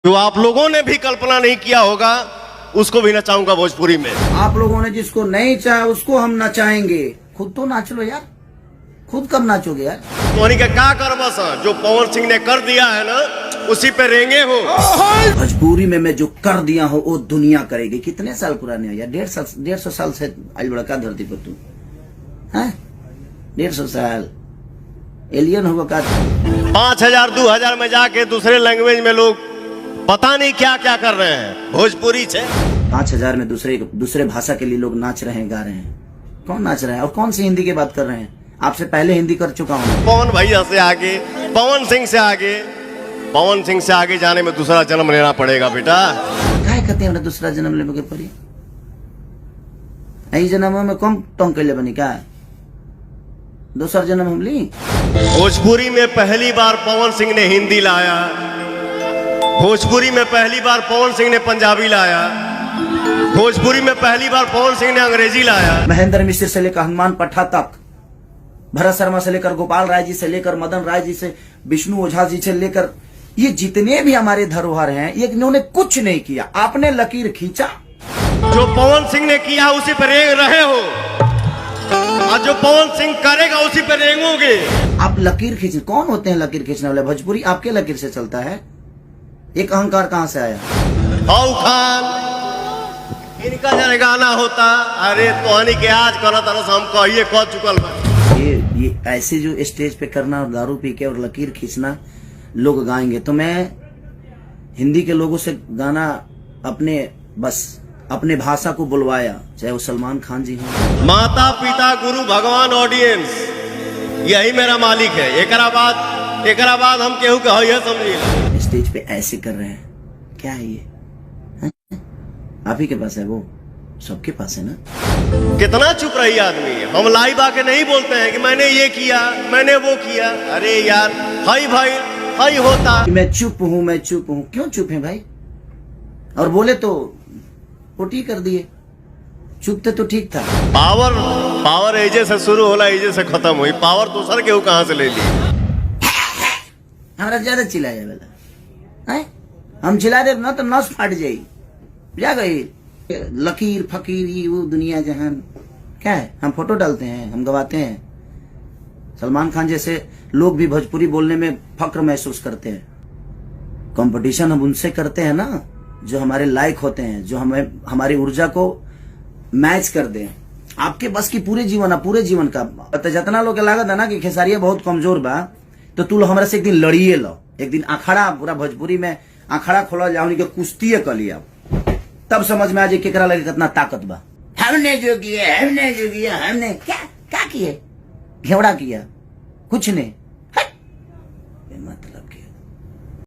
जो आप लोगों ने भी कल्पना नहीं किया होगा उसको भी नचाऊंगा भोजपुरी में। आप लोगों ने जिसको नहीं चाहा उसको हम नचाएंगे। खुद तो नाच लो यार, खुद कब नाचोगे यार? तो क्या कर बस जो पवन सिंह ने कर दिया है ना उसी पे रेंगे हो। भोजपुरी में मैं जो कर दिया हूँ वो दुनिया करेगी। कितने साल पुराने हो यार? 150 साल से आज बड़ा का धरती पर तू है? 150 साल एलियन होगा का? 5000 2000 में जाके दूसरे लैंग्वेज में लोग पता नहीं क्या क्या कर रहे हैं भोजपुरी से। 5000 में दूसरे भाषा के लिए लोग नाच रहे हैं, गा रहे हैं। कौन नाच रहा है और कौन सी हिंदी की बात कर रहे हैं? आपसे पहले हिंदी कर चुका हूँ। पवन भैया से आगे, पवन सिंह से आगे जाने में दूसरा जन्म लेना पड़ेगा बेटा। क्या कहते हैं दूसरा जन्म लेने पड़ी? यही जन्म में कम टोंग कैले बनी क्या? दूसरा जन्म हम ली। भोजपुरी में पहली बार पवन सिंह ने हिंदी लाया, भोजपुरी में पहली बार पवन सिंह ने पंजाबी लाया, भोजपुरी में पहली बार पवन सिंह ने अंग्रेजी लाया। महेंद्र मिश्र से लेकर हनुमान पट्टा तक, भरत शर्मा से लेकर गोपाल राय जी से लेकर मदन राय जी से विष्णु ओझा जी से लेकर ये जितने भी हमारे धरोहर हैं, ये इन्होंने कुछ नहीं किया। आपने लकीर खींचा। जो पवन सिंह ने किया उसी पर रेंग रहे हो और जो पवन सिंह करेगा उसी पर रेंगोगे। आप लकीर खींच, कौन होते हैं लकीर खींचने वाले? भोजपुरी आपके लकीर से चलता है। एक अहंकार कहां से आया? औ खान इनका जरा गाना होता, अरे तोहनी के आज कल तरह हम कहिए कह चुकल बा। ये ऐसे जो स्टेज पे करना और दारू पी के और लकीर खींचना लोग गाएंगे, तो मैं हिंदी के लोगों से गाना अपने भाषा को बुलवाया, चाहे वो सलमान खान जी हो। माता पिता गुरु भगवान ऑडियंस यही मेरा मालिक है। एकरा बाद हम केहू के है समझिए। स्टेज पे ऐसे कर रहे हैं, क्या है ये? आप ही के पास है, वो सबके पास है ना। कितना चुप रही आदमी। हम लाइव आके नहीं बोलते हैं कि मैंने ये किया, मैंने वो किया। अरे यार हाई भाई हाई होता। मैं चुप हूँ। क्यों चुप है भाई? और बोले तो पोटी कर दिए। चुप थे तो ठीक था। पावर एजे से शुरू होला, एजे से खत्म हुई। पावर दूसर के कहां से ले ली? हमारा ज्यादा चिल्लाया वाला है। हम चिल्ला दे ना तो नस फाट जाई। जा गई लकीर फकीर ये वो दुनिया जहान क्या है? हम फोटो डालते हैं, हम गवाते हैं। सलमान खान जैसे लोग भी भोजपुरी बोलने में फक्र महसूस करते हैं। कंपटीशन हम उनसे करते हैं ना जो हमारे लायक होते हैं, जो हमें हमारी ऊर्जा को मैच कर दें। आपके बस की पूरे जीवन का जितना लोग लागत है ना कि खेसारिया बहुत कमजोर बा, तो तू हमारा से एक दिन लड़िए लो। एक दिन अखाड़ा, पूरा भोजपुरी में अखाड़ा खोला जाओ, उनके कुश्ती कर लिया, तब समझ में आ जाए केकरा लगे कितना ताकत बा। हमने जो किया हमने क्या किए? घेवड़ा किया कुछ नहीं। मतलब